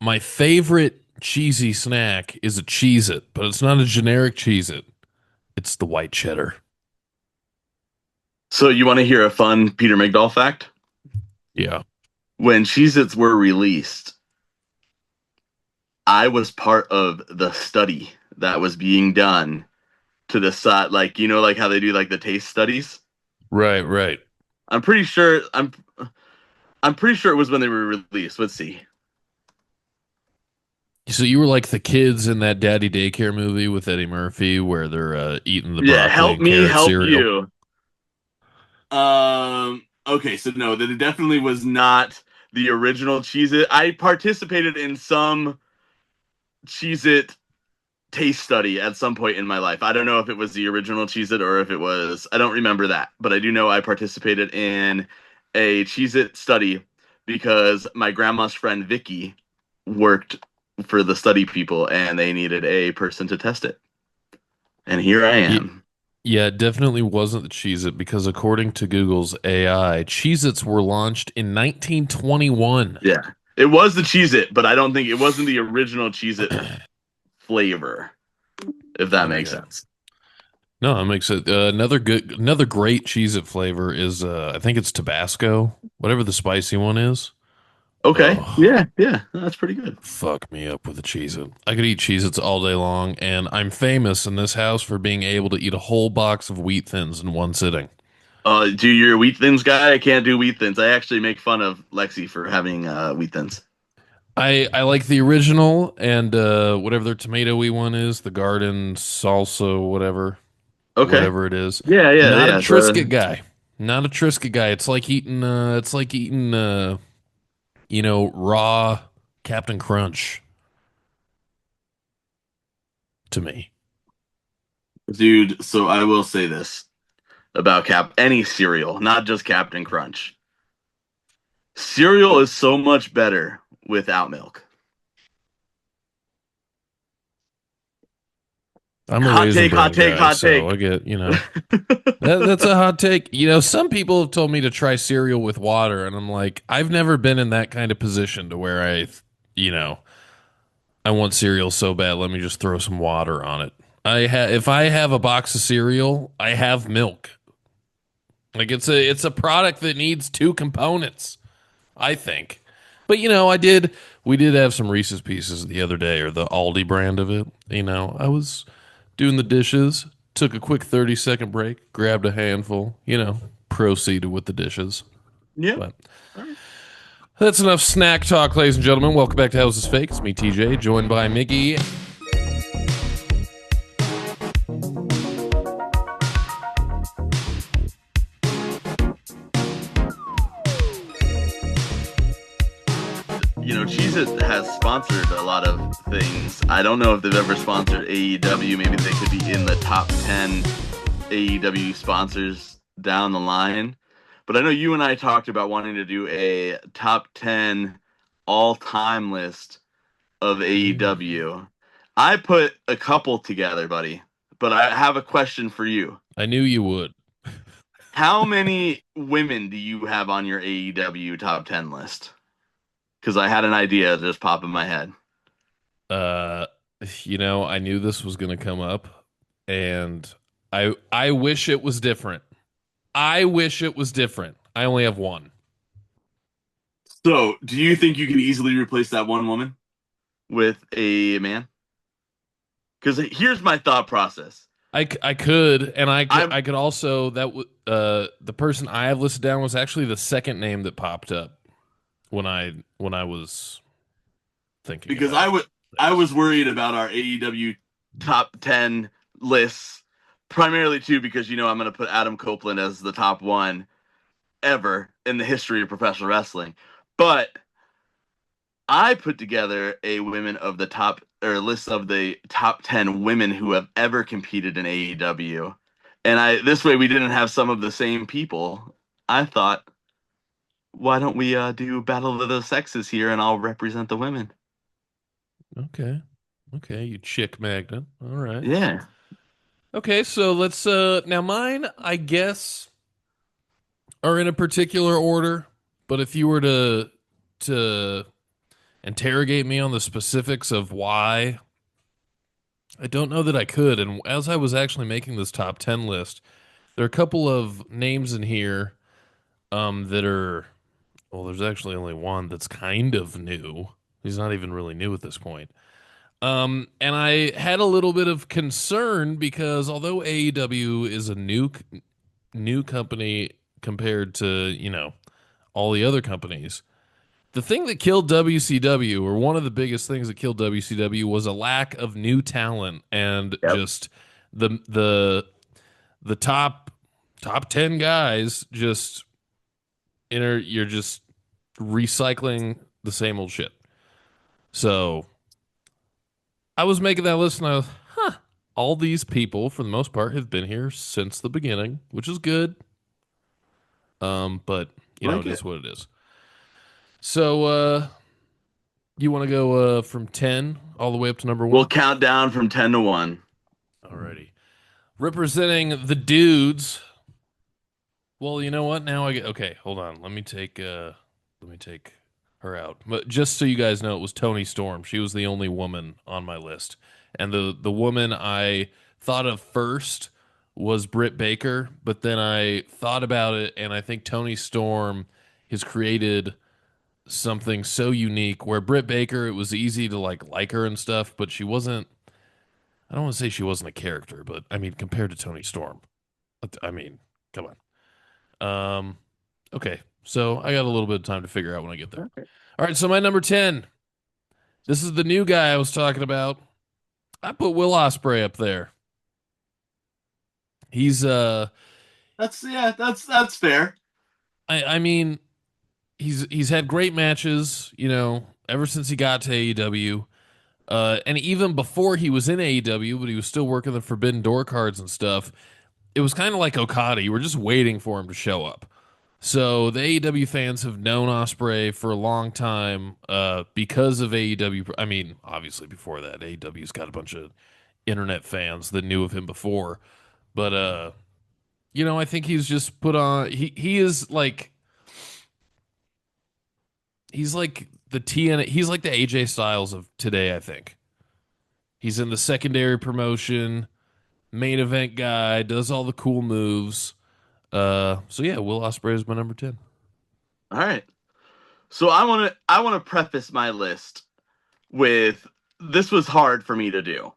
my favorite cheesy snack is a Cheez-It, but it's not a generic Cheez-It. It's the white cheddar. So you want to hear a fun Peter Migdal fact? Yeah. When Cheez-Its were released, I was part of the study that was being done to decide, like, like how they do like the taste studies. Right, right. I'm pretty sure I'm pretty sure it was when they were released. Let's see. So you were like the kids in that Daddy Daycare movie with Eddie Murphy where they're eating the Yeah, broccoli help and me carrot help cereal. you. Okay, so no, that it definitely was not the original Cheez-It. I participated in some Cheez-It taste study at some point in my life. I don't know if it was the original Cheez-It or if it was, I don't remember that, but I do know I participated in a Cheez-It study because my grandma's friend Vicky worked for the study people and they needed a person to test it. And here I Ye- am. Yeah, it definitely wasn't the Cheez-It because according to Google's AI, Cheez-Its were launched in 1921. Yeah. It was the Cheez-It, but I don't think it wasn't the original Cheez-It flavor, if that makes Okay. sense. No, that makes it another great Cheez-It flavor is I think it's Tabasco, whatever the spicy one is. Okay. Oh, Yeah, yeah, that's pretty good. fuck me up with a Cheez-It. I could eat Cheez-Its all day long, and I'm famous in this house for being able to eat a whole box of Wheat Thins in one sitting. Do your wheat thins guy? I can't do wheat thins. I actually make fun of Lexi for having wheat thins. I like the original and whatever their tomatoey one is, the garden salsa, Okay. whatever it is. Yeah, yeah, Not a yeah. Triscuit guy. Not a Triscuit guy. It's like eating raw Captain Crunch to me. Dude, so I will say this about any cereal, not just Captain Crunch. Cereal is so much better without milk. I'm a Hot Raisin take, hot Bran take, guy, hot so take. I get. That's a hot take. Some people have told me to try cereal with water, and I'm like, I've never been in that kind of position to where you know, I want cereal so bad. Let me just throw some water on it. If I have a box of cereal, I have milk. Like it's a product that needs two components, I think. But we did have some Reese's Pieces the other day, or the Aldi brand of it. I was doing the dishes, took a quick 30-second break, grabbed a handful, proceeded with the dishes. Yeah. But that's enough snack talk, ladies and gentlemen. Welcome back to Houses Fake. It's me, TJ, joined by Mickey. Cheez-It has sponsored a lot of things. I don't know if they've ever sponsored AEW. Maybe they could be in the top 10 AEW sponsors down the line. But I know you and I talked about wanting to do a top 10 all-time list of AEW. I put a couple together, buddy, but I have a question for you. I knew you would. How many women do you have on your AEW top 10 list? Because I had an idea just pop in my head. Uh, I knew this was going to come up, and I wish it was different. I wish it was different. I only have one. So, do you think you can easily replace that one woman with a man? Because here's my thought process. I could, and I'm I could also the person I have listed down was actually the second name that popped up when I was thinking because about I things. was worried about our AEW top 10 lists, primarily too because I'm going to put Adam Copeland as the top one ever in the history of professional wrestling. But I put together a women of the top or list of the top 10 women who have ever competed in AEW. And I this way we didn't have some of the same people. I thought, why don't we do Battle of the Sexes here and I'll represent the women. Okay, okay, you chick magnet. All right. Yeah. Okay, so let's now mine I guess are in a particular order, but if you were to interrogate me on the specifics of why, I don't know that I could. And as I was actually making this top 10 list, there are a couple of names in here that are, well, there's actually only one that's kind of new. He's not even really new at this point. And I had a little bit of concern because although AEW is a new company compared to, all the other companies, the thing that killed WCW, or one of the biggest things that killed WCW, was a lack of new talent and Yep. just the top 10 guys just you're just recycling the same old shit. So I was making that list and I was, all these people for the most part have been here since the beginning, which is good. But Like it is it. what it is. So you want to go from 10 all the way up to number We'll one? count down from 10 to 1. Alrighty. Representing the dudes. Well, you know what? Now I get okay, hold on. Let me take her out. But just so you guys know, it was Tony Storm. She was the only woman on my list. And the woman I thought of first was Britt Baker, but then I thought about it and I think Tony Storm has created something so unique where Britt Baker, it was easy to like her and stuff, but she wasn't, I don't want to say she wasn't a character, but I mean compared to Tony Storm. I mean, come on. Okay. So I got a little bit of time to figure out when I get there. Okay. All right. So my number 10. This is the new guy I was talking about. I put Will Ospreay up there. He's That's fair. I mean he's had great matches, ever since he got to AEW. And even before he was in AEW, but he was still working the Forbidden Door cards and stuff. It was kind of like Okada. You were just waiting for him to show up. So the AEW fans have known Osprey for a long time because of AEW. I mean, obviously before that, AEW's got a bunch of internet fans that knew of him before. But I think he's just put on. He is like he's like the TN. He's like the AJ Styles of today. I think he's in the secondary promotion, main event guy, does all the cool moves. So yeah, Will Ospreay is my number 10. All right. So I want to preface my list with this was hard for me to do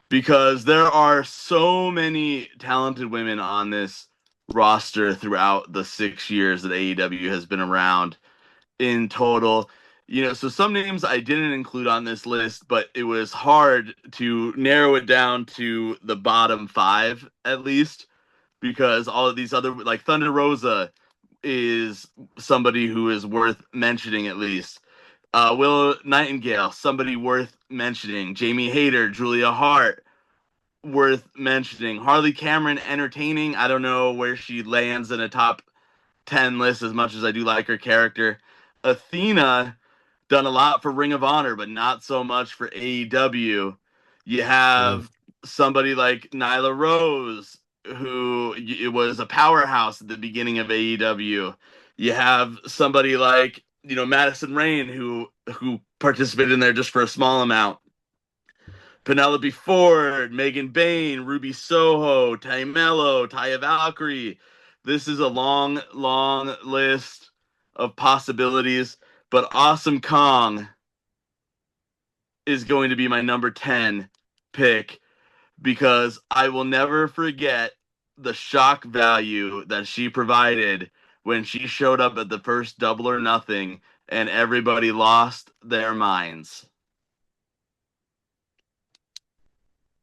because there are so many talented women on this roster throughout the 6 years that AEW has been around in total. So some names I didn't include on this list, but it was hard to narrow it down to the bottom 5 at least because all of these other like Thunder Rosa is somebody who is worth mentioning at least. Willow Nightingale, somebody worth mentioning. Jamie Hayter, Julia Hart, worth mentioning. Harley Cameron, entertaining. I don't know where she lands in a top 10 list as much as I do like her character. Athena, done a lot for Ring of Honor, but not so much for AEW. You True. have somebody like Nyla Rose, who it was a powerhouse at the beginning of AEW. You have somebody like Madison Rain, who participated in there just for a small amount. Penelope Ford, Megan Bain, Ruby Soho, Tay Mello, Taya Valkyrie. This is a long, long list of possibilities, but Awesome Kong is going to be my number 10 pick because I will never forget the shock value that she provided when she showed up at the first Double or Nothing and everybody lost their minds.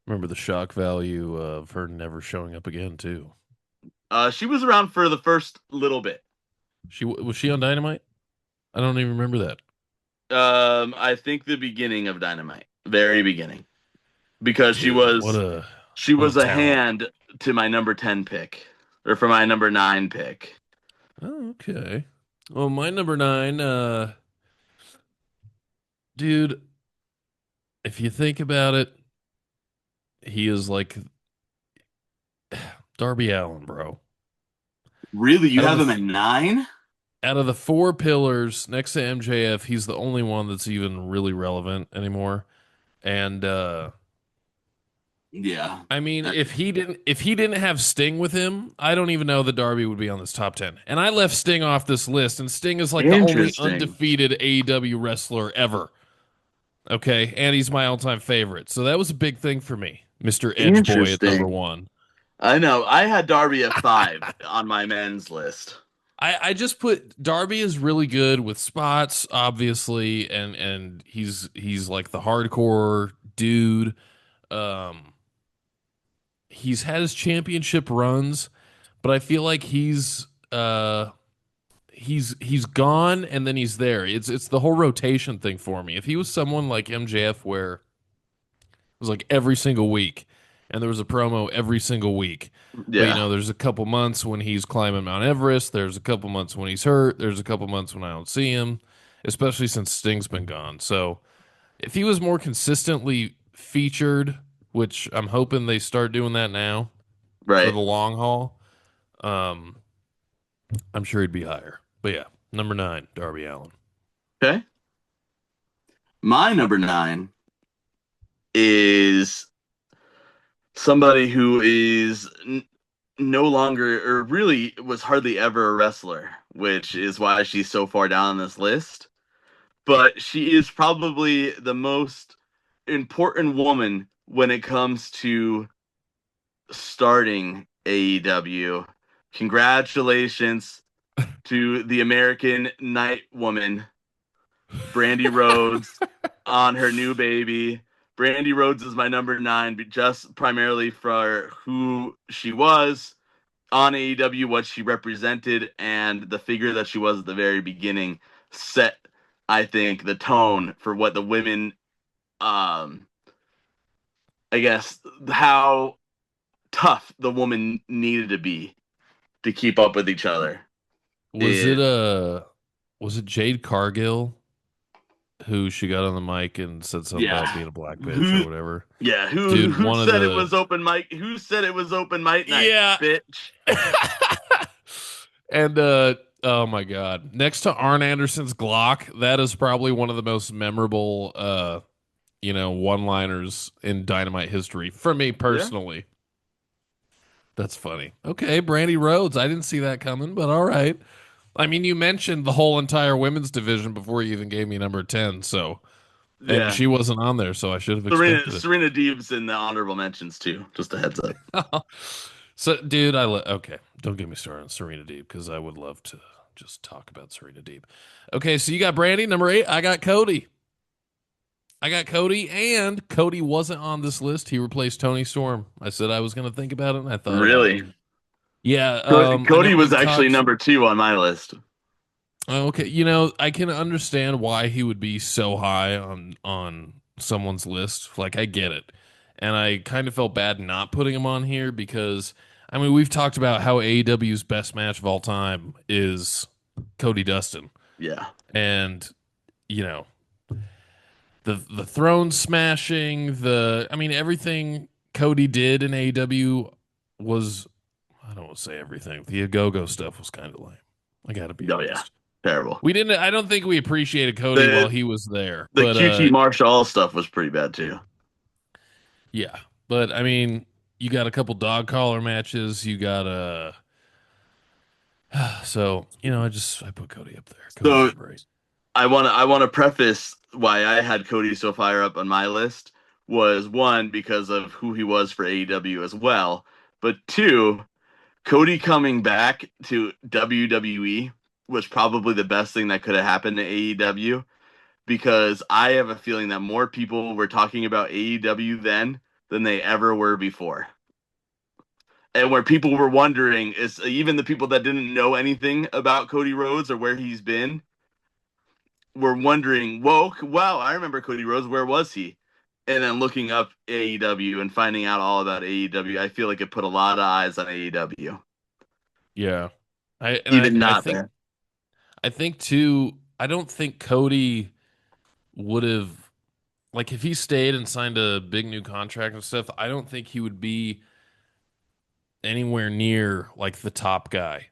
Remember the shock value of her never showing up again too. She was around for the first little bit. She was she on Dynamite? I don't even remember that. I think the beginning of Dynamite, very beginning, because she Dude, was she what a was a talent. hand to my number 10 pick, or for my number 9 pick. Oh, okay. Well, my number 9, dude, if you think about it, he is like Darby Allen, bro. Really, you Out of have the him at 9? out of the four pillars next to MJF, he's the only one that's even really relevant anymore. And Yeah. I mean, Uh, if he didn't have Sting with him, I don't even know that Darby would be on this top 10. And I left Sting off this list, and Sting is like the only Interesting. undefeated AEW wrestler ever. Okay, and he's my all-time favorite. So that was a big thing for me. Mr. Edge Boy at number Interesting. 1. I know. I had Darby at 5 on my men's list. I just put Darby is really good with spots, obviously, and he's like the hardcore dude. Um, he's had his championship runs, but I feel like he's gone and then he's there. It's the whole rotation thing for me. If he was someone like MJF where it was like every single week and there was a promo every single week. But Yeah. there's a couple months when he's climbing Mount Everest, there's a couple months when he's hurt, there's a couple months when I don't see him, especially since Sting's been gone. So, if he was more consistently featured, which I'm hoping they start doing that now for Right. the long haul, um I'm sure he'd be higher. But yeah, number 9, Darby Allin. Okay. My number 9 is somebody who is no longer, or really was hardly ever a wrestler, which is why she's so far down on this list. But she is probably the most important woman when it comes to starting AEW. Congratulations to the American Night Woman, Brandy Rhodes, on her new baby. Brandy Rhodes is my number 9, just primarily for who she was on AEW, what she represented, and the figure that she was at the very beginning set, I think, the tone for what the women, um, I guess, how tough the woman needed to be to keep up with each other. Was it It, was it Jade Cargill who she got on the mic and said something about yeah. being a black bitch or Who whatever? Yeah, who Dude, who one of said it the was open mic? Who said it was open mic night, yeah. bitch? And oh my god. Next to Arn Anderson's Glock, that is probably one of the most memorable one-liners in Dynamite history for me Yeah. personally. That's funny. Okay, Brandy Rhodes. I didn't see that coming, but all right. I mean, you mentioned the whole entire women's division before you even gave me number 10, so and Yeah. she wasn't on there, so I should have Serena expected it. Serena Deeb's in the honorable mentions too. Just a heads up. So, dude, okay, don't get me started on Serena Deeb because I would love to just talk about Serena Deeb. Okay, so you got Brandy, number 8. I got Cody. And Cody wasn't on this list. He replaced Tony Storm. I said I was going to think about it, and I thought about it. Really? Yeah, I know Cody was we've actually talked. number 2 on my list. Okay, I can understand why he would be so high on someone's list. Like I get it. And I kind of felt bad not putting him on here because I mean, we've talked about how AEW's best match of all time is Cody Dustin. Yeah. And you know, the throne smashing, I mean everything Cody did in AEW was I don't want to say everything. The go-go stuff was kind of lame. I got to be Oh yeah. honest. Terrible. We didn't. I don't think we appreciated Cody while The he was there. the But QT Marshall stuff was pretty bad too. yeah. But I mean, you got a couple dog collar matches. You got a. So I put Cody up there. Cody's So number 8. I want to preface why I had Cody so far up on my list was, one, because of who he was for AEW as well, but two, Cody coming back to WWE was probably the best thing that could have happened to AEW, because I have a feeling that more people were talking about AEW then than they ever were before. And where people were wondering, is even the people that didn't know anything about Cody Rhodes or where he's been were wondering, whoa, wow, I remember Cody Rhodes. Where was he? And then looking up AEW and finding out all about AEW, I feel like it put a lot of eyes on AEW. Yeah. I and Even I not think there. I think too. I don't think Cody would have like if he stayed and signed a big new contract and stuff. I don't think he would be anywhere near like the top guy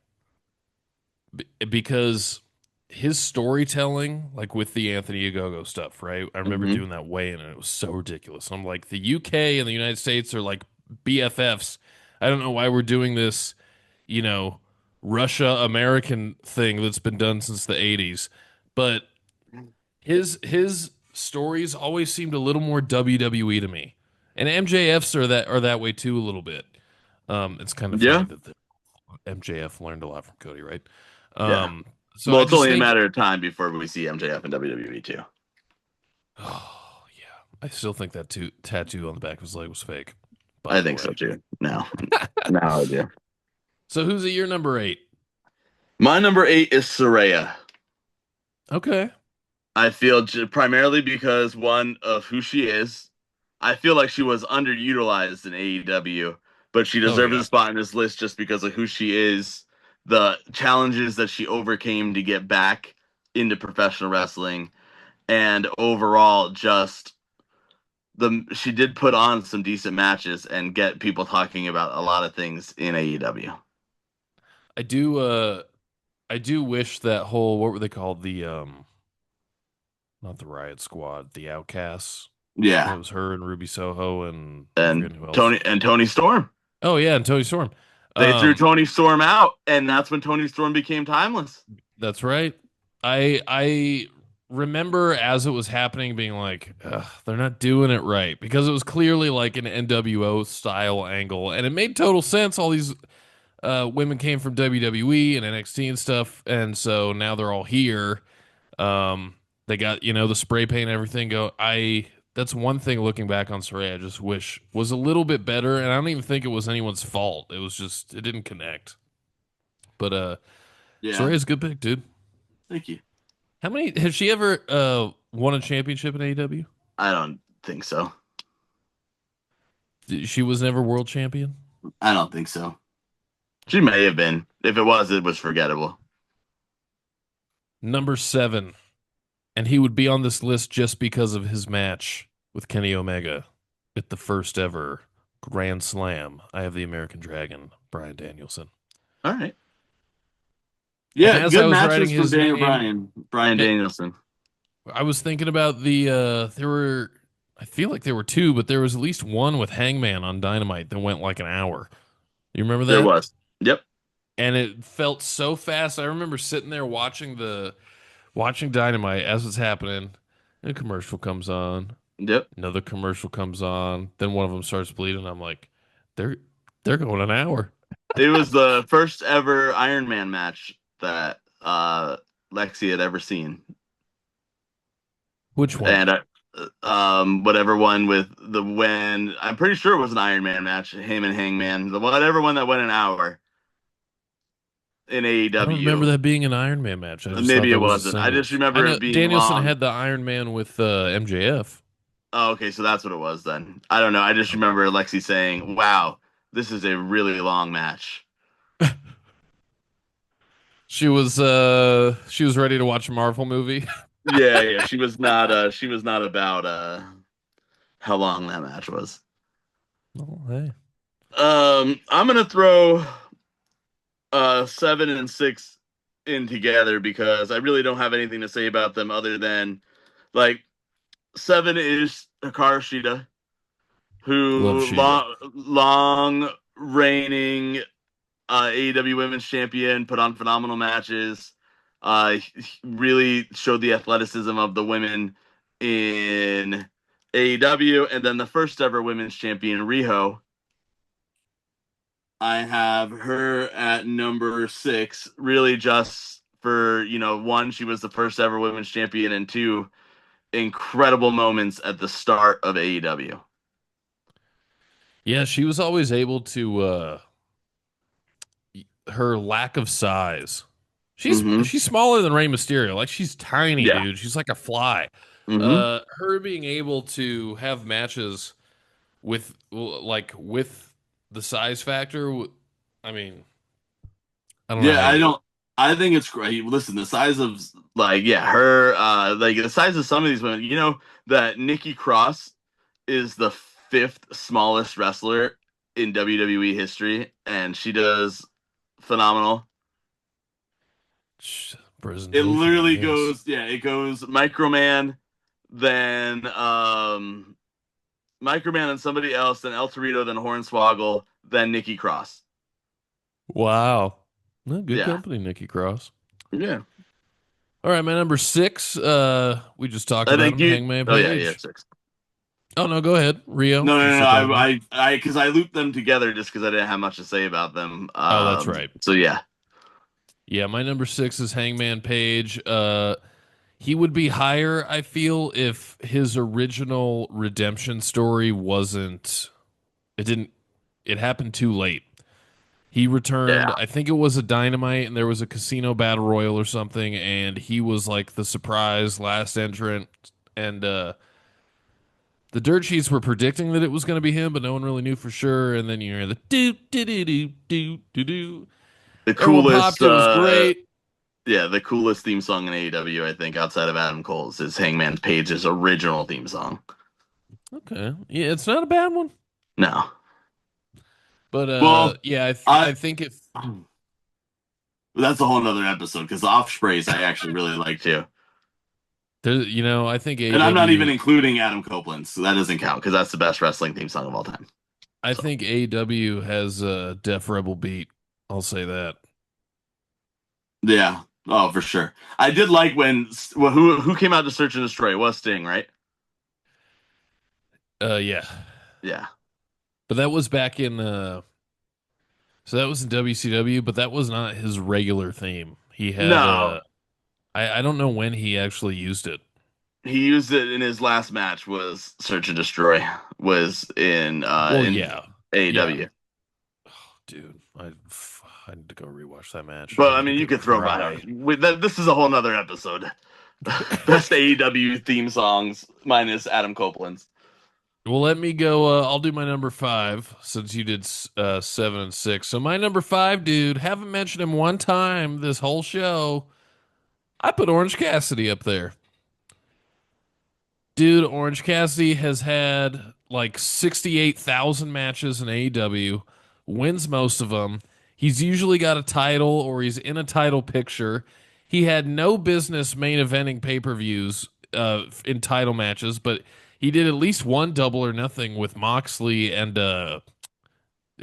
because his storytelling, like with the Anthony Ogogo stuff, right? I remember Hmm. doing that weigh-in and it was so ridiculous. I'm like, the UK and the United States are like BFFs. I don't know why we're doing this, you know, Russia American thing that's been done since the 80s. But his stories always seemed a little more WWE to me. And MJF's are that way too a little bit. It's kind of funny Yeah, that the MJF learned a lot from Cody, right? yeah. Um, so Well, I it's just only a think, matter of time before we see MJF in WWE too. oh yeah, I still think that tattoo on the back of his leg was fake. By I the think so way, too. Now I do. so who's at your number 8? My number 8 is Soraya. Okay, I feel primarily because one of who she is. I feel like she was underutilized in AEW, but she oh deserves a yeah, spot in this list just because of who she is, the challenges that she overcame to get back into professional wrestling, and overall just the she did put on some decent matches and get people talking about a lot of things in AEW. I do. I do wish that whole what were they called not the Riot Squad, the Outcasts. When Yeah, it was her and Ruby Soho and I'm and forgetting who else. Tony Storm. Oh yeah, and Tony Storm. They threw Um, Tony Storm out, and that's when Tony Storm became timeless. that's right. I remember as it was happening being like, ugh, they're not doing it right because it was clearly like an NWO style angle, and it made total sense. All these women came from WWE and NXT and stuff, and so now they're all here. They got the spray paint and everything. Go, I. That's one thing looking back on Saray, I just wish was a little bit better, and I don't even think it was anyone's fault. It was just it didn't connect. But Yeah, Saray's a good pick, dude. thank you. How many has she ever won a championship in AEW? I don't think so. She was never world champion. I don't think so. She may have been. If it was forgettable. Number 7, and he would be on this list just because of his match with Kenny Omega at the first ever Grand Slam. I have the American Dragon, Brian Danielson. All right. And Yeah, as I good was writing matches from his Daniel name, Bryan. Brian Danielson. I was thinking about the there were I feel like there were two, but there was at least one with Hangman on Dynamite that went like an hour. You remember There that? was. Yep. And it felt so fast. I remember sitting there watching Dynamite as it's happening. And a commercial comes on, Yep. another commercial comes on, then one of them starts bleeding. I'm like, they're they're going an hour. It was the first ever Iron Man match that Lexi had ever seen. Which one? And whatever one with the when I'm pretty sure it was an Iron Man match, him and Hangman, the whatever one that went an hour in I don't remember AEW. that being an Iron Man match. I just thought Maybe it that was a wasn't. I just singles. I remember know it being Danielson long. had the Iron Man with MJF. Oh, okay, so that's what it was then. I don't know. I just Okay. remember Lexi saying, "Wow, this is a really long match." She was ready to watch a Marvel movie. Yeah, yeah. She was not about how long that match was. Oh, hey. I'm gonna throw 7 and 6 in together because I really don't have anything to say about them other than like 7 is Hikaru Shida, Love who Sheeta. long reigning AEW Women's Champion, put on phenomenal matches. Really showed the athleticism of the women in AEW, and then the first ever Women's Champion, Riho. I have her at number 6, really just for one, she was the first ever Women's Champion, and two, incredible moments at the start of AEW. Yeah, she was always able to her lack of size. She's Mm-hmm. she's smaller than Rey Mysterio. Like she's tiny, Yeah. dude. She's like a fly. Mm-hmm. Her being able to have matches with the size factor, I mean, I don't know Yeah, how I you do it. don't. I think it's great. Listen, the size of her, like the size of some of these women. You know that Nikki Cross is the fifth smallest wrestler in WWE history, and she does phenomenal. It Presentation, I literally guess. goes, yeah, it goes Microman, then Microman and somebody else, then El Torito, then Hornswoggle, then Nikki Cross. Wow. Well, good Yeah. company, Nikki Cross. Yeah. All right, my number six. We just talked I about think him, you Hangman oh yeah, yeah, Page. 6. Oh no, go ahead, Rio. No, You no, no. still talking about? Because I looped them together just because I didn't have much to say about them. Oh, that's right. So yeah, Yeah, my number six is Hangman Page. He would be higher, I feel, if his original redemption story wasn't. It didn't. It happened too late. He returned. yeah. I think it was a Dynamite, and there was a Casino Battle Royal or something, and he was like the surprise last entrant. And the dirt sheets were predicting that it was going to be him, but no one really knew for sure. And then you hear the do do do do do do do. The Everyone coolest, popped. It was great. yeah, the coolest theme song in AEW, I think, outside of Adam Cole's, is Hangman Page's original theme song. Okay, yeah, it's not a bad one, No, but well, yeah, I I think if that's a whole nother episode because the Offsprays I actually really like too, there, I think and I'm not even AEW, including Adam Copeland, so that doesn't count because that's the best wrestling theme song of all time. I So think AEW has a Def Rebel beat. I'll say that. yeah, oh for sure. I did like when well, who came out to Search and Destroy? It was Sting, right? Yeah, Yeah. but that was back in so that was in WCW, but that was not his regular theme. He had No, I don't know when he actually used it. he used it in his last match. Was Search and Destroy was Well, in yeah, yeah, AEW. dude, I need to go rewatch that match. I But I need a mean, you good could throw by. cry. This is a whole nother episode. Best AEW theme songs minus Adam Copeland's. Well, let me go. I'll do my number five since you did seven and six. So my number five, dude, haven't mentioned him one time this whole show. I put Orange Cassidy up there. Dude, Orange Cassidy has had like 68,000 matches in AEW, wins most of them. He's usually got a title or he's in a title picture. He had no business main eventing pay per views in title matches, but he did at least one double or nothing with Moxley and it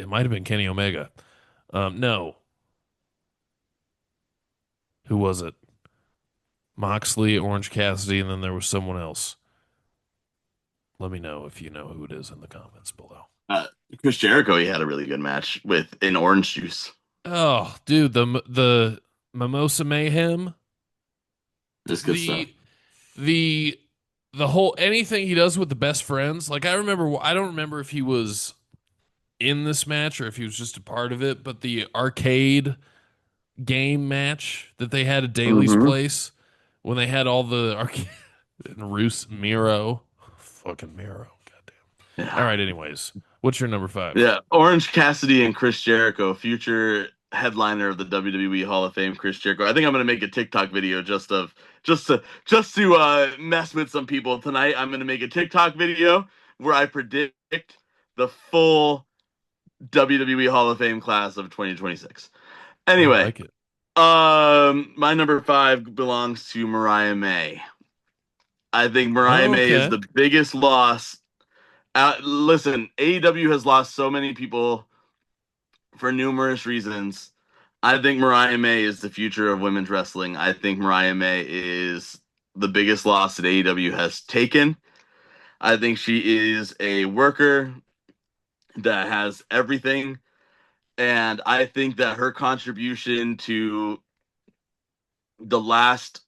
might have been Kenny Omega. No, who was it? Moxley, Orange Cassidy, and then there was someone else. Let me know if you know who it is in the comments below. Uh, Chris Jericho, he had a really good match with in Orange Juice. Oh, dude, the Mimosa Mayhem, Just good stuff. the the the whole anything he does with the best friends. Like I don't remember if he was in this match or if he was just a part of it, but the arcade game match that they had at Daly's Hmm. place when they had all the arcade and Roos Miro, fucking Miro, goddamn. All Yeah. right, anyways, what's your number five? Yeah. Orange Cassidy and Chris Jericho, future headliner of the WWE Hall of Fame, Chris Jericho. I think I'm gonna make a TikTok video just to mess with some people tonight. I'm gonna make a TikTok video where I predict the full WWE Hall of Fame class of 2026. I Anyway, like it. my number five belongs to Mariah May. I think Mariah Oh, May is okay. the biggest loss. Listen, AEW has lost so many people for numerous reasons. I think Mariah May is the future of women's wrestling. I think Mariah May is the biggest loss that AEW has taken. I think she is a worker that has everything. And I think that her contribution to the last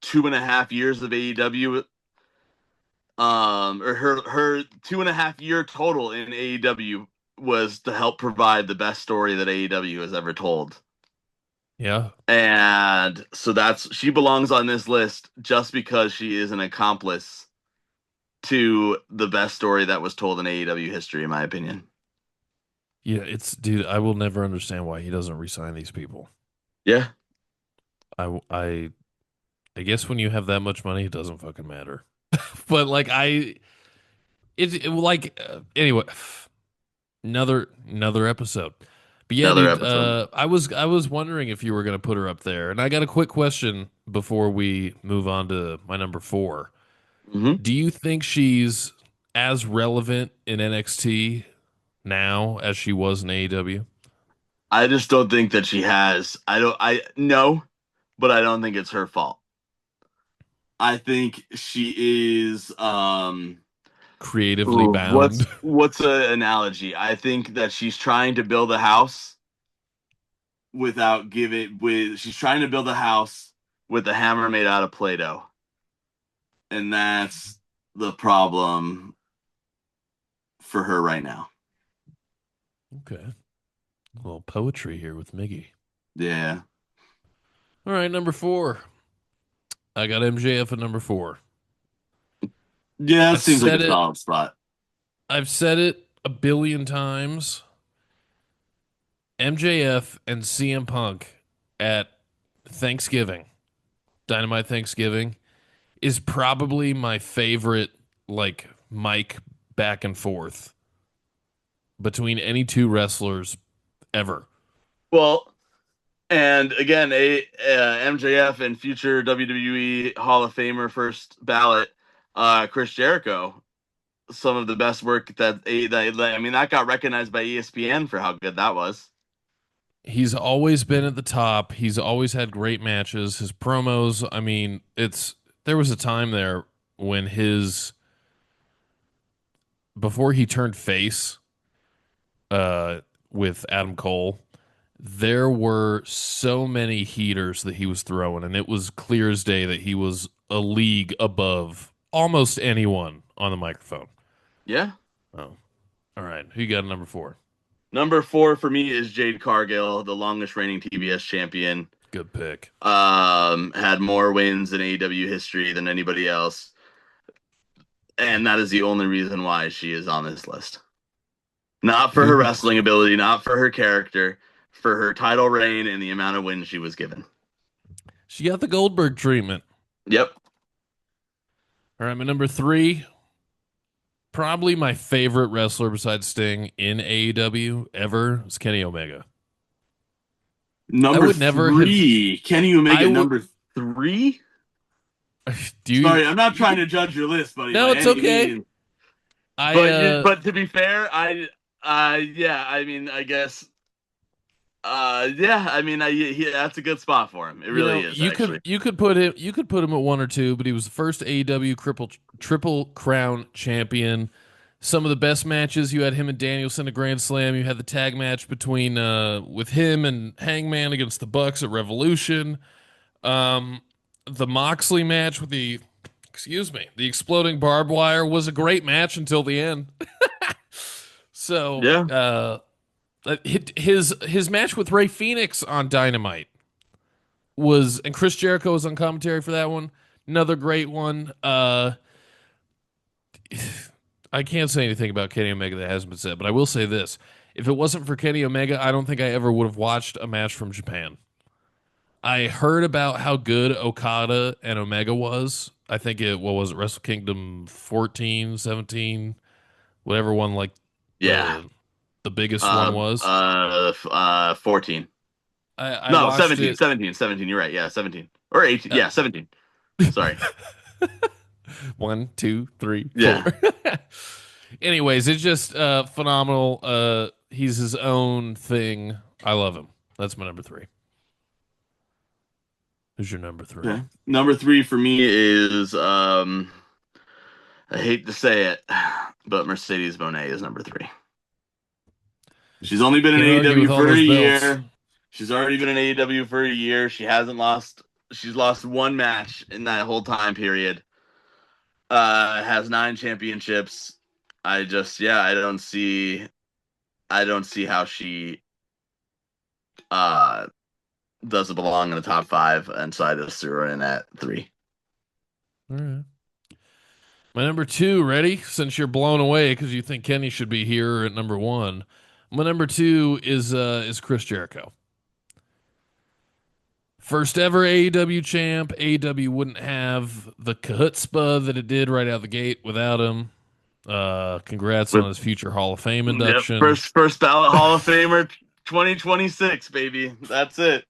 2.5 years of AEW, or her 2.5 year total in AEW was to help provide the best story that AEW has ever told. Yeah. And so she belongs on this list just because she is an accomplice to the best story that was told in AEW history, in my opinion. Yeah, dude, I will never understand why he doesn't resign these people. Yeah. I guess when you have that much money, it doesn't fucking matter. But like anyway, another episode. But yeah, Another dude, episode. I was wondering if you were gonna put her up there, and I got a quick question before we move on to my number four. Hmm. Do you think she's as relevant in NXT now as she was in AEW? I just don't think that she has. I don't. I no, but I don't think it's her fault. I think she is. Creatively Ooh, bound. what's an analogy? I think that she's trying to build a house without give it with. She's trying to build a house with a hammer made out of Play-Doh, and that's the problem for her right now. Okay. A little poetry here with Miggy. Yeah. All right, number four. I got MJF at number four. Yeah, it I've seems like a said it. solid spot. I've said it a billion times. MJF and CM Punk at Thanksgiving, Dynamite Thanksgiving, is probably my favorite, like, mic back and forth between any two wrestlers ever. Well, and again, MJF and future WWE Hall of Famer first ballot, Chris Jericho. Some of the best work I mean that got recognized by ESPN for how good that was. He's always been at the top. He's always had great matches. His promos, I mean, there was a time there when his before he turned face uh with Adam Cole, there were so many heaters that he was throwing, and it was clear as day that he was a league above almost anyone on the microphone. Yeah. Oh, all right. Who you got at number four? Number four for me is Jade Cargill, the longest reigning TBS champion. Good pick. Had more wins in AEW history than anybody else, and that is the only reason why she is on this list. Not for her Who? wrestling ability, not for her character, for her title reign and the amount of wins she was given. She got the Goldberg treatment. Yep. All right, my number three, probably my favorite wrestler besides Sting in AEW ever is Kenny Omega. I Number would never have. three. Kenny I Omega, would. number three? Do you? Sorry, I'm not You trying could. to judge your list, buddy, No, by it's any okay. means. I But to be fair, yeah, I mean, I guess, yeah, I mean, that's a good spot for him. It you really know, is, you actually. could you could put him at one or two, but he was the first AEW triple crown champion. Some of the best matches you had him and Danielson at Grand Slam. You had the tag match between with him and Hangman against the Bucks at Revolution. Um, the Moxley match with the exploding barbed wire was a great match until the end. So Yeah. his match with Ray Phoenix on Dynamite was, and Chris Jericho was on commentary for that one. Another great one. I can't say anything about Kenny Omega that hasn't been said, but I will say this: if it wasn't for Kenny Omega, I don't think I ever would have watched a match from Japan. I heard about how good Okada and Omega was. I think what was it, Wrestle Kingdom 14, 17, whatever one, like Yeah. the biggest one was. 14. I No, watched 17, it. 17, 17. You're right. Yeah, 17 or 18. Uh, Yeah, 17. Sorry. one, two, three, four. Yeah. Anyways, it's just phenomenal. He's his own thing. I love him. That's my number three. Who's your number three? Okay. Number three for me is I hate to say it, but Mercedes Moné is number three. She's only been in Can't argue with AEW all for a those belts. year. She's already been in AEW for a year. She hasn't lost. She's lost one match in that whole time period. Has 9 championships. Yeah, I don't see how she uh doesn't belong in the top five, and so I just threw her in at three. All right. My number two, ready? Since you're blown away because you think Kenny should be here at number one. My number two is Chris Jericho. First ever AEW champ. AEW wouldn't have the chutzpah that it did right out the gate without him. Congrats With on his future Hall of Fame Yep, induction. first ballot Hall of Famer, 2026, baby. That's it.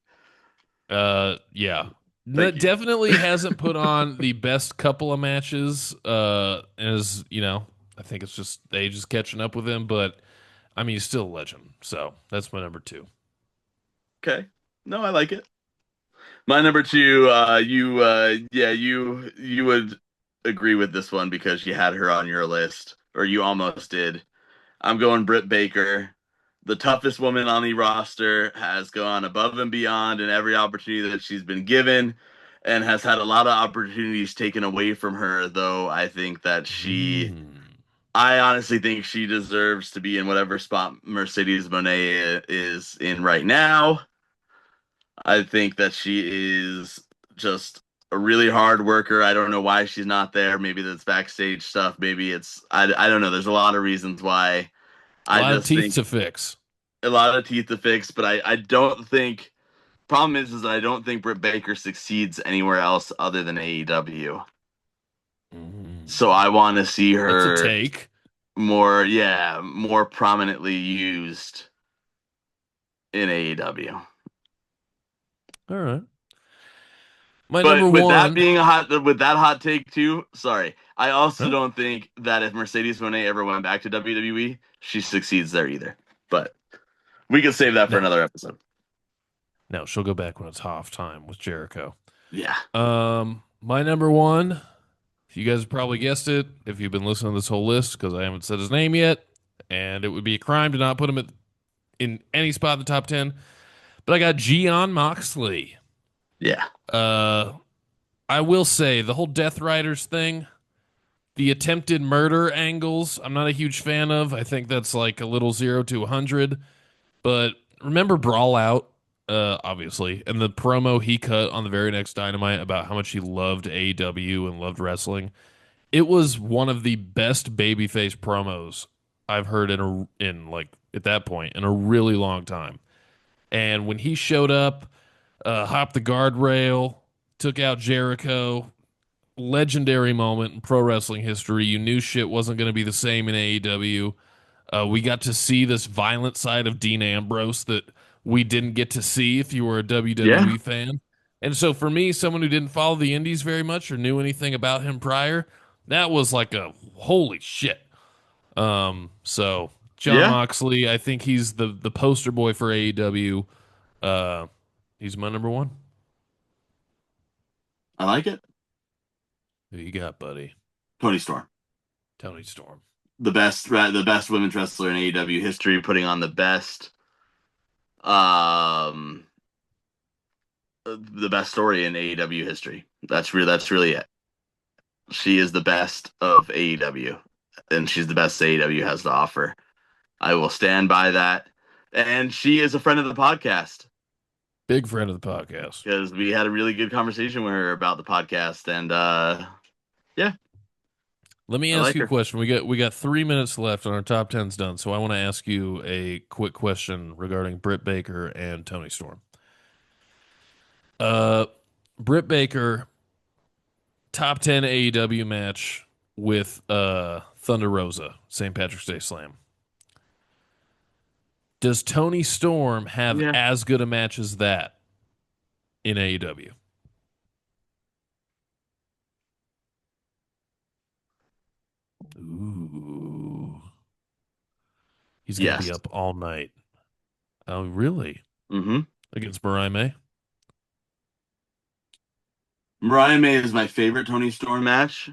Yeah. Thank you. Definitely hasn't put on the best couple of matches. As you know, I think it's just age is catching up with him, but I mean, he's still a legend. So that's my number two. Okay. No, I like it. My number two, yeah, you would agree with this one because you had her on your list, or you almost did. I'm going Britt Baker. The toughest woman on the roster has gone above and beyond in every opportunity that she's been given and has had a lot of opportunities taken away from her, though I think that Mm. I honestly think she deserves to be in whatever spot Mercedes Moné is in right now. I think that she is just a really hard worker. I don't know why she's not there. Maybe that's backstage stuff. Maybe I don't know. There's a lot of reasons why. A I lot of just teeth think to fix. a lot of teeth to fix, but I don't think problem is that I don't think Britt Baker succeeds anywhere else other than AEW. So Mm. I want to see That's a her take. more prominently used in AEW. All right. My number But one. with that hot take too, sorry. I also Huh? don't think that if Mercedes Moné ever went back to WWE, she succeeds there either. But we can save that for No, another episode. no, she'll go back when it's half time with Jericho. Yeah. My number one. You guys have probably guessed it if you've been listening to this whole list because I haven't said his name yet, and it would be a crime to not put him in any spot in the top 10. But I got Gian Moxley. Yeah. Uh, I will say the whole Death Riders thing, the attempted murder angles, I'm not a huge fan of. I think that's like a little 0 to 100. But remember Brawl Out, obviously, and the promo he cut on the very next Dynamite about how much he loved AEW and loved wrestling. It was one of the best babyface promos I've heard in like at that point in a really long time. And when he showed up, hopped the guardrail, took out Jericho, legendary moment in pro wrestling history. You knew shit wasn't going to be the same in AEW. We got to see this violent side of Dean Ambrose that we didn't get to see if you were a Yeah. WWE fan. And so for me, someone who didn't follow the indies very much or knew anything about him prior, that was like a holy shit. So John Yeah. Moxley, I think he's the poster boy for AEW. Uh, he's my number one. I like it. Who you got, buddy? Tony Storm. Tony Storm. The best women's wrestler in AEW history, putting on um the best story in AEW history. That's really it. She is the best of AEW, and she's the best AEW has to offer. I will stand by that. And she is a friend of the podcast Big friend of the podcast. because we had a really good conversation with her about the podcast, and yeah, Let me I ask like you a her. question. We got 3 minutes left and our top ten's done. So I want to ask you a quick question regarding Britt Baker and Tony Storm. Uh, Britt Baker top 10 AEW match with Thunder Rosa, St. Patrick's Day Slam. Does Tony Storm have Yeah, as good a match as that in AEW? Ooh, he's gonna be yes. up all night. Oh, really? Mm-hmm. Against Mariah May? Mariah May is my favorite Tony Storm match.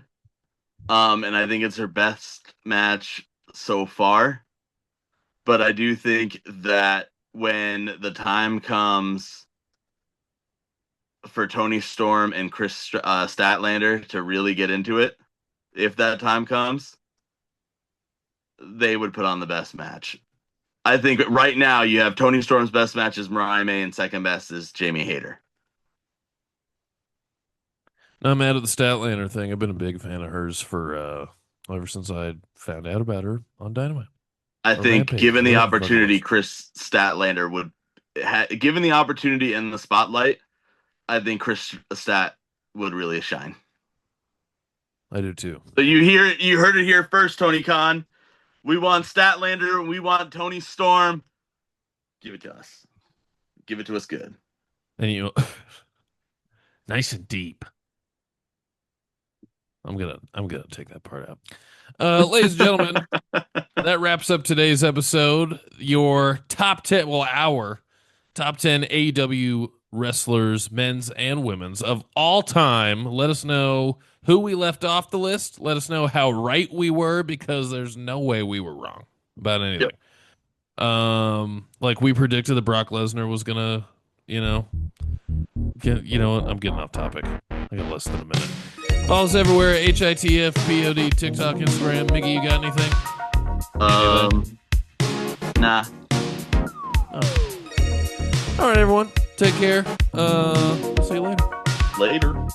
And I think it's her best match so far. But I do think that when the time comes for Tony Storm and Chris Statlander to really get into it, if that time comes, they would put on the best match. I think right now you have Tony Storm's best match is Mariah May and second best is Jamie Hayter. Not mad at the Statlander thing. I've been a big fan of hers for ever since I found out about her on Dynamite I or think Rampage or given the whatever the fuck it opportunity, was. Chris Statlander given the opportunity and the spotlight, I think Chris Stat would really shine. I do too. So you heard it here first, Tony Khan. We want Statlander. We want Tony Storm. Give it to us. Give it to us good. And you, nice and deep. I'm gonna take that part out. Ladies and gentlemen, that wraps up today's episode. Your top 10, well, our top 10 AEW wrestlers, men's and women's, of all time. Let us know who we left off the list. Let us know how right we were, because there's no way we were wrong about anything. Like we predicted that Brock Lesnar was gonna, I'm getting off topic. I got less than a minute. Follow us everywhere, HITFPOD, TikTok, Instagram. Miggy, you got anything? Nah. Oh. All right, everyone. Take care. See you later. Later.